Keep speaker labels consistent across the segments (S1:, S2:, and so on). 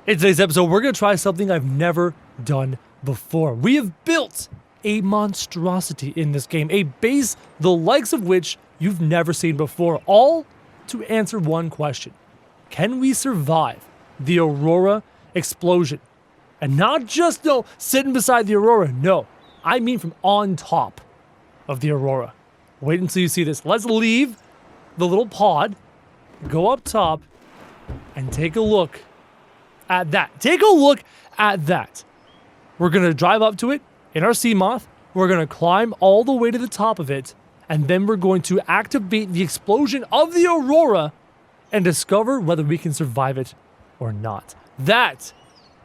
S1: In today's episode, we're going to try something I've never done before. We have built a monstrosity in this game, a base the likes of which you've never seen before, all to answer one question. Can we survive the Aurora explosion? And not just, sitting beside the Aurora, no. I mean from on top of the Aurora. Wait until you see this. Let's leave the little pod, go up top, and take a look at that. Take a look at that. We're going to drive up to it in our Seamoth. We're going to climb all the way to the top of it. And then we're going to activate the explosion of the Aurora and discover whether we can survive it or not. That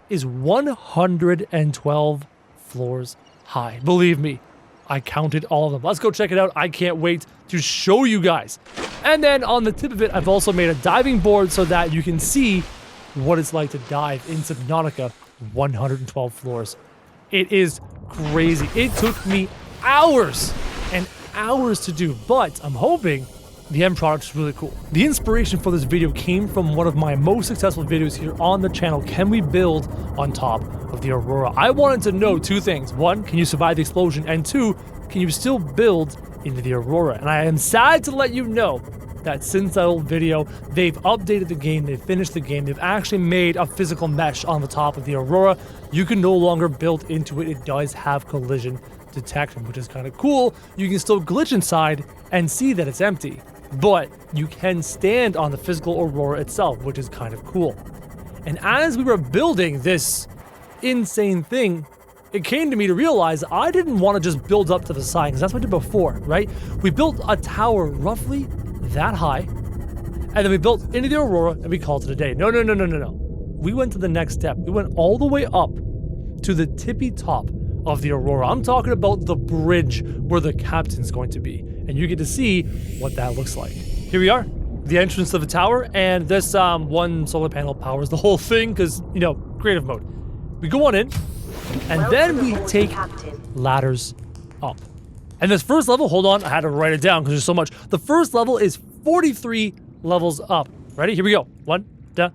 S1: is 112 floors high. Believe me, I counted all of them. Let's go check it out. I can't wait to show you guys. And then on the tip of it, I've also made a diving board so that you can see what it's like to dive in Subnautica 112 floors. It is crazy. It took me hours and hours to do, but I'm hoping the end product is really cool. The inspiration for this video came from one of my most successful videos here on the channel, Can We Build on Top of the Aurora? I wanted to know two things. One, can you survive the explosion? And two, can you still build into the Aurora? And I am sad to let you know that since that old video, they've updated the game, they've finished the game, they've actually made a physical mesh on the top of the Aurora. You can no longer build into it. It does have collision detection, which is kind of cool. You can still glitch inside and see that it's empty, but you can stand on the physical Aurora itself, which is kind of cool. And as we were building this insane thing, it came to me to realize I didn't want to just build up to the side, because that's what I did before, right? We built a tower roughly that high, and then we built into the Aurora, and we called it a day. No. We went to the next step. We went all the way up to the tippy top of the Aurora. I'm talking about the bridge where the captain's going to be, and you get to see what that looks like. Here we are, the entrance of the tower, and this one solar panel powers the whole thing because, creative mode. We go on in, and then we take ladders up. And this first level, hold on, I had to write it down because there's so much. The first level is 43 levels up. Ready? Here we go. One, da.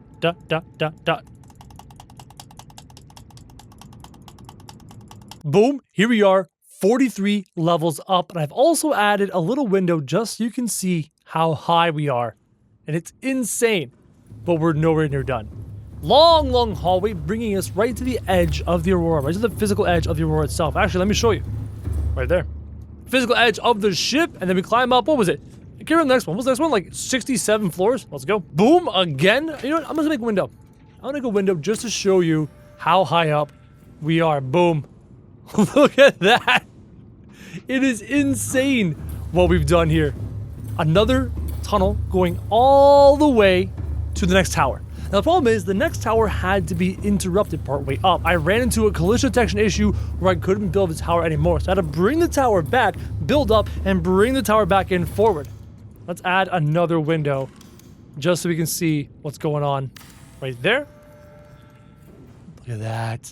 S1: Boom, here we are, 43 levels up. And I've also added a little window just so you can see how high we are. And it's insane, but we're nowhere near done. Long hallway bringing us right to the edge of the Aurora, right to the physical edge of the Aurora itself. Actually, let me show you. Right there. Physical edge of the ship, and then we climb up. What was it? I can't remember the next one. What was the next one? Like 67 floors? Let's go. Boom, again. You know what? I'm gonna make a window. I'm gonna make a window just to show you how high up we are. Boom. Look at that. It is insane what we've done here. Another tunnel going all the way to the next tower. Now the problem is the next tower had to be interrupted partway up. I ran into a collision detection issue where I couldn't build the tower anymore. So I had to bring the tower back, build up, and bring the tower back in forward. Let's add another window just so we can see what's going on right there. Look at that.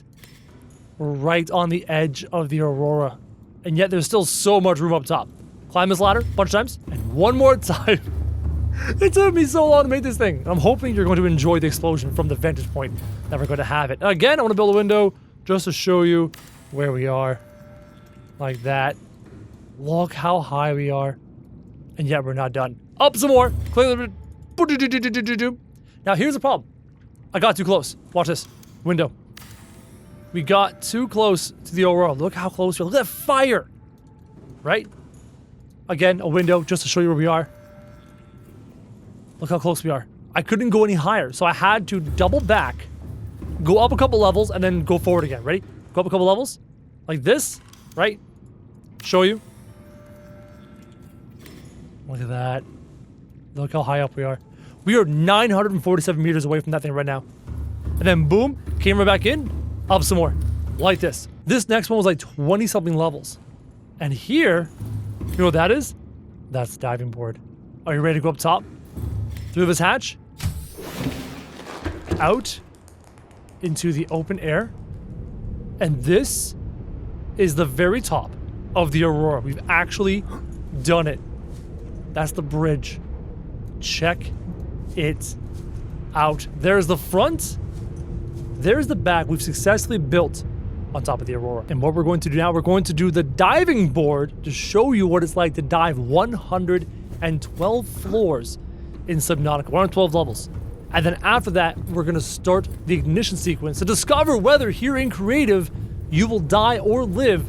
S1: We're right on the edge of the Aurora. And yet there's still so much room up top. Climb this ladder a bunch of times, and one more time. It took me so long to make this thing. I'm hoping you're going to enjoy the explosion from the vantage point that we're going to have it. Again, I want to build a window just to show you where we are. Like that. Look how high we are. And yet we're not done. Up some more. Now here's the problem. I got too close. Watch this. Window. We got too close to the Aurora. Look how close we are. Look at that fire. Right? Again, a window just to show you where we are. Look how close we are. I couldn't go any higher, so I had to double back, go up a couple levels, and then go forward again. Ready? Go up a couple levels. Like this, right? Show you. Look at that. Look how high up we are. We are 947 meters away from that thing right now. And then boom, came right back in, up some more. Like this. This next one was like 20-something levels. And here, you know what that is? That's the diving board. Are you ready to go up top? Through this hatch, out into the open air, and this is the very top of the Aurora. We've actually done it. That's the bridge. Check it out. There's the front, there's the back we've successfully built on top of the Aurora. And what we're going to do now, we're going to do the diving board to show you what it's like to dive 112 floors in Subnautica, 112 levels. And then after that, we're gonna start the ignition sequence to discover whether here in creative, you will die or live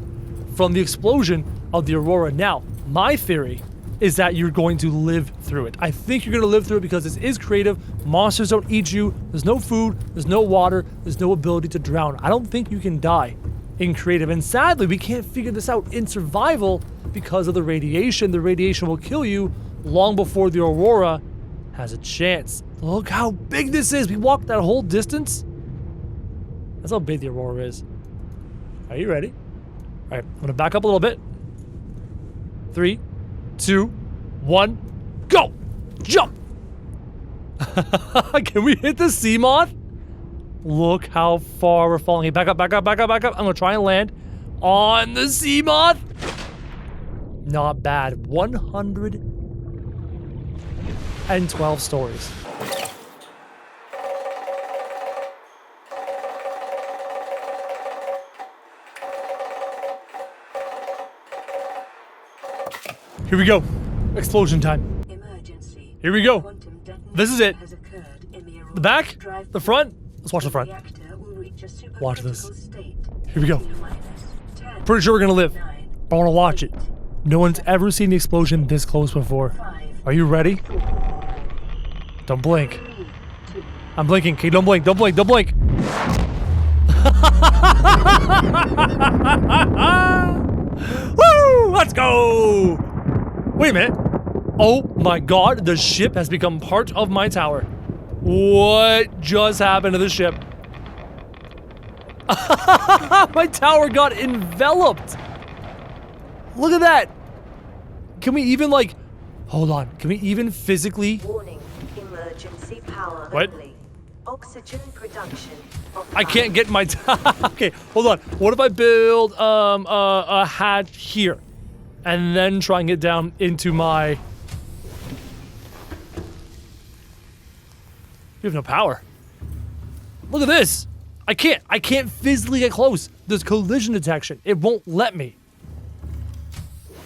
S1: from the explosion of the Aurora. Now, my theory is that you're going to live through it. I think you're gonna live through it because this is creative. Monsters don't eat you. There's no food, there's no water, there's no ability to drown. I don't think you can die in creative. And sadly, we can't figure this out in survival because of the radiation. The radiation will kill you long before the Aurora has a chance. Look how big this is. We walked that whole distance. That's how big the Aurora is. Are you ready? All right, I'm gonna back up a little bit. 3, 2, 1, go! Jump! Can we hit the sea moth? Look how far we're falling. Hey, back up, back up, back up, back up. I'm gonna try and land on the sea moth. Not bad. 112 stories. Here we go. Explosion time.
S2: Emergency.
S1: Here we go. This is it. The back? The front? Let's watch the front. Watch this. Here we go. Pretty sure we're gonna live. I wanna watch it. No one's ever seen the explosion this close before. Are you ready? Don't blink. I'm blinking. Okay, don't blink. Don't blink. Don't blink. Woo! Let's go! Wait a minute. Oh my god, the ship has become part of my tower. What just happened to the ship? My tower got enveloped. Look at that. Can we even like, hold on. Can we even physically?
S2: Warning, emergency power
S1: What?
S2: only. Oxygen production.
S1: I can't get my, okay, hold on. What if I build a hatch here and then try and get down into my, we have no power. Look at this. I can't physically get close. There's collision detection. It won't let me.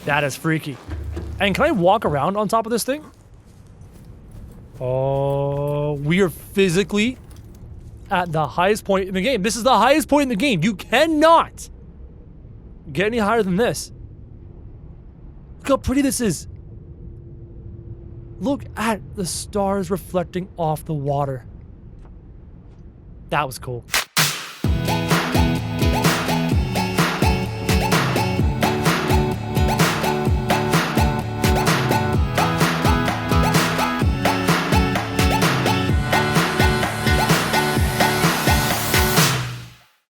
S1: That is freaky. And can I walk around on top of this thing? Oh, we are physically at the highest point in the game. This is the highest point in the game. You cannot get any higher than this. Look how pretty this is. Look at the stars reflecting off the water. That was cool.